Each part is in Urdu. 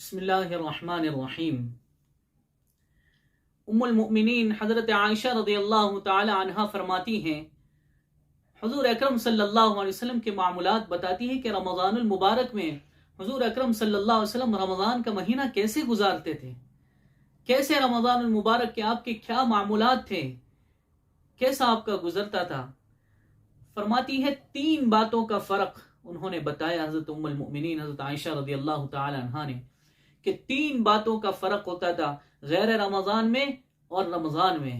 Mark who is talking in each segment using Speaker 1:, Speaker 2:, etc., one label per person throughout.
Speaker 1: بسم اللہ الرحمن الرحیم۔ ام المؤمنین حضرت عائشہ رضی اللہ تعالی عنہا فرماتی ہیں، حضور اکرم صلی اللہ علیہ وسلم کے معمولات بتاتی ہیں کہ رمضان المبارک میں حضور اکرم صلی اللہ علیہ وسلم رمضان کا مہینہ کیسے گزارتے تھے، کیسے رمضان المبارک کے آپ کے کیا معمولات تھے، کیسا آپ کا گزرتا تھا۔ فرماتی ہے 3 باتوں کا فرق انہوں نے بتایا، حضرت ام المؤمنین حضرت عائشہ رضی اللہ تعالی عنہا نے، کہ 3 باتوں کا فرق ہوتا تھا غیر رمضان میں اور رمضان میں۔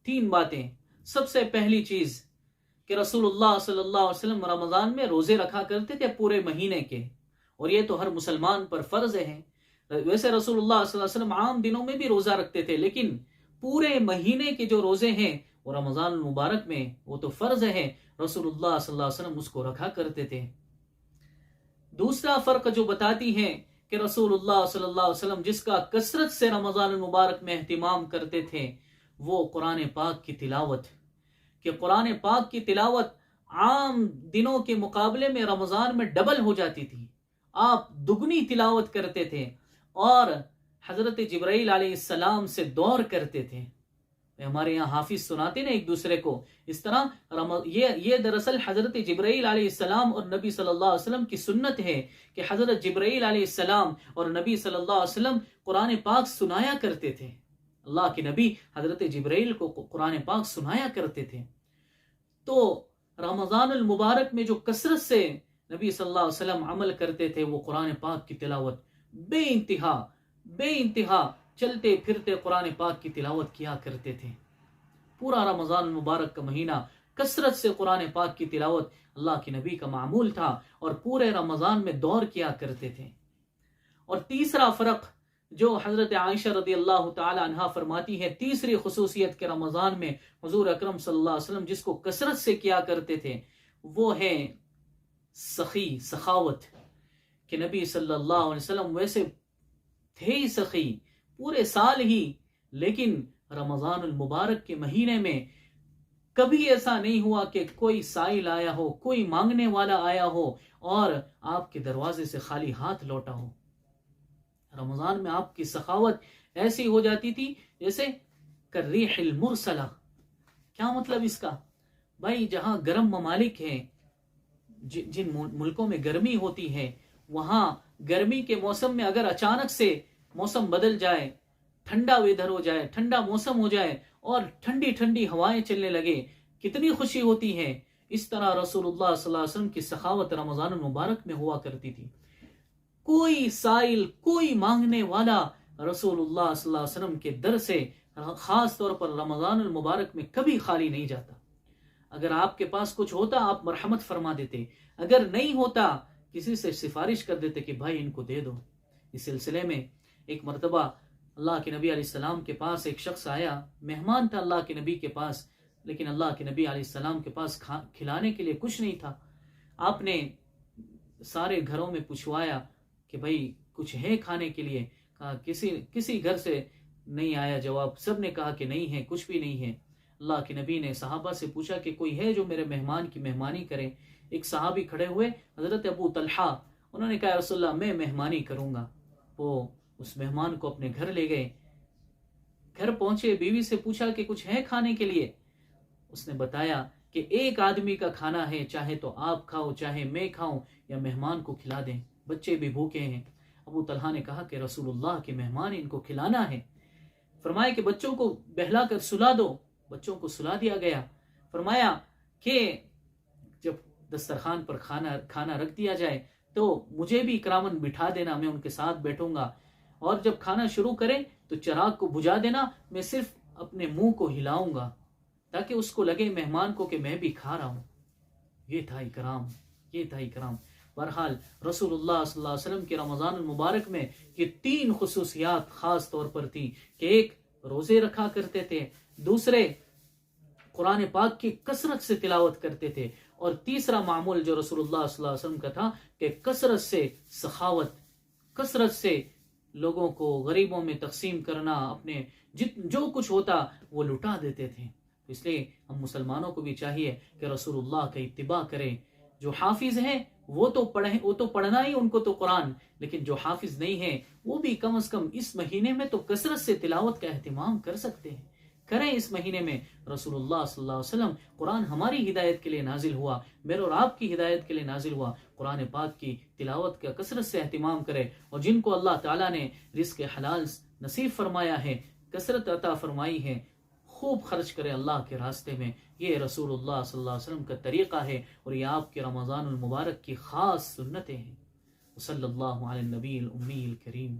Speaker 1: 3 باتیں۔ سب سے پہلی چیز کہ رسول اللہ صلی اللہ علیہ وسلم رمضان میں روزے رکھا کرتے تھے پورے مہینے کے، اور یہ تو ہر مسلمان پر فرض ہے۔ ویسے رسول اللہ صلی اللہ علیہ وسلم عام دنوں میں بھی روزہ رکھتے تھے، لیکن پورے مہینے کے جو روزے ہیں وہ رمضان المبارک میں وہ تو فرض ہے، رسول اللہ صلی اللہ علیہ وسلم اس کو رکھا کرتے تھے۔ دوسرا فرق جو بتاتی ہے کہ رسول اللہ صلی اللہ علیہ وسلم جس کا کثرت سے رمضان المبارک میں اہتمام کرتے تھے وہ قرآن پاک کی تلاوت، کہ قرآن پاک کی تلاوت عام دنوں کے مقابلے میں رمضان میں ڈبل ہو جاتی تھی، آپ دگنی تلاوت کرتے تھے اور حضرت جبرائیل علیہ السلام سے دور کرتے تھے۔ ہمارے یہاں حافظ سناتے نا ایک دوسرے کو، اس طرح یہ دراصل حضرت جبرائیل علیہ السلام اور نبی صلی اللہ علیہ وسلم کی سنت ہے کہ حضرت جبرائیل علیہ السلام اور نبی صلی اللہ علیہ وسلم قرآن پاک سنایا کرتے تھے۔ اللہ کے نبی حضرت جبرائیل کو قرآن پاک سنایا کرتے تھے۔ تو رمضان المبارک میں جو کثرت سے نبی صلی اللہ علیہ وسلم عمل کرتے تھے وہ قرآن پاک کی تلاوت، بے انتہا چلتے پھرتے قرآن پاک کی تلاوت کیا کرتے تھے۔ پورا رمضان المبارک کا مہینہ کثرت سے قرآن پاک کی تلاوت اللہ کے نبی کا معمول تھا اور پورے رمضان میں دور کیا کرتے تھے۔ اور تیسرا فرق جو حضرت عائشہ رضی اللہ تعالی عنہا فرماتی ہے، تیسری خصوصیت کے رمضان میں حضور اکرم صلی اللہ علیہ وسلم جس کو کثرت سے کیا کرتے تھے وہ ہے سخاوت، کہ نبی صلی اللہ علیہ وسلم ویسے تھے ہی سخی پورے سال ہی، لیکن رمضان المبارک کے مہینے میں کبھی ایسا نہیں ہوا کہ کوئی سائل آیا ہو، کوئی مانگنے والا آیا ہو اور آپ کے دروازے سے خالی ہاتھ لوٹا ہو۔ رمضان میں آپ کی سخاوت ایسی ہو جاتی تھی جیسے کالریح المرسلہ۔ کیا مطلب اس کا؟ بھائی جہاں گرم ممالک ہیں، جن ملکوں میں گرمی ہوتی ہے، وہاں گرمی کے موسم میں اگر اچانک سے موسم بدل جائے، ٹھنڈا ویدر ہو جائے، ٹھنڈا موسم ہو جائے اور ٹھنڈی ٹھنڈی ہوائیں چلنے لگے، کتنی خوشی ہوتی ہے۔ اس طرح رسول اللہ صلی اللہ علیہ وسلم کی سخاوت رمضان المبارک میں ہوا کرتی تھی۔ کوئی سائل، کوئی مانگنے والا رسول اللہ صلی اللہ علیہ وسلم کے در سے خاص طور پر رمضان المبارک میں کبھی خالی نہیں جاتا۔ اگر آپ کے پاس کچھ ہوتا آپ مرحمت فرما دیتے، اگر نہیں ہوتا کسی سے سفارش کر دیتے کہ بھائی ان کو دے دو۔ اس سلسلے میں ایک مرتبہ اللہ کے نبی علیہ السلام کے پاس ایک شخص آیا، مہمان تھا اللہ کے نبی کے پاس، لیکن اللہ کے نبی علیہ السلام کے پاس کھلانے کے لیے کچھ نہیں تھا۔ آپ نے سارے گھروں میں پوچھوایا کہ بھائی کچھ ہے کھانے کے لیے، کہا کسی گھر سے نہیں آیا جواب، سب نے کہا کہ نہیں ہے، کچھ بھی نہیں ہے۔ اللہ کے نبی نے صحابہ سے پوچھا کہ کوئی ہے جو میرے مہمان کی مہمانی کرے۔ ایک صحابی کھڑے ہوئے، حضرت ابو طلحہ، انہوں نے کہا رسول اللہ میں مہمانی کروں گا۔ وہ اس مہمان کو اپنے گھر لے گئے، گھر پہنچے، بیوی سے پوچھا کہ کچھ ہے کھانے کے لیے۔ اس نے بتایا کہ ایک آدمی کا کھانا ہے، چاہے تو آپ کھاؤ چاہے میں کھاؤں یا مہمان کو کھلا دیں، بچے بھی بھوکے ہیں۔ ابو طلحہ نے کہا کہ رسول اللہ کے مہمان ان کو کھلانا ہے۔ فرمایا کہ بچوں کو بہلا کر سلا دو، بچوں کو سلا دیا گیا۔ فرمایا کہ جب دسترخوان پر کھانا رکھ دیا جائے تو مجھے بھی اکراماً بٹھا دینا، میں ان کے ساتھ بیٹھوں گا، اور جب کھانا شروع کریں تو چراغ کو بجھا دینا، میں صرف اپنے منہ کو ہلاؤں گا تاکہ اس کو لگے مہمان کو کہ میں بھی کھا رہا ہوں۔ یہ تھا اکرام۔ بہرحال رسول اللہ صلی اللہ علیہ وسلم کے رمضان المبارک میں یہ 3 خصوصیات خاص طور پر تھی کہ ایک روزے رکھا کرتے تھے، دوسرے قرآن پاک کی کثرت سے تلاوت کرتے تھے، اور تیسرا معمول جو رسول اللہ صلی اللہ علیہ وسلم کا تھا کہ کثرت سے سخاوت، کثرت سے لوگوں کو غریبوں میں تقسیم کرنا، اپنے جو کچھ ہوتا وہ لٹا دیتے تھے۔ اس لیے ہم مسلمانوں کو بھی چاہیے کہ رسول اللہ کا اتباع کریں۔ جو حافظ ہیں وہ تو پڑھنا ہی ان کو تو قرآن، لیکن جو حافظ نہیں ہیں وہ بھی کم از کم اس مہینے میں تو کثرت سے تلاوت کا اہتمام کر سکتے ہیں، کریں اس مہینے میں۔ رسول اللہ صلی اللہ علیہ وسلم، قرآن ہماری ہدایت کے لیے نازل ہوا، میرے اور آپ کی ہدایت کے لیے نازل ہوا، قرآن پاک کی تلاوت کا کثرت سے اہتمام کرے، اور جن کو اللہ تعالیٰ نے رزق حلال نصیب فرمایا ہے، کثرت عطا فرمائی ہے، خوب خرچ کرے اللہ کے راستے میں۔ یہ رسول اللہ صلی اللہ علیہ وسلم کا طریقہ ہے، اور یہ آپ کے رمضان المبارک کی خاص سنتیں ہیں۔ صلی اللہ علی النبی الامی الکریم۔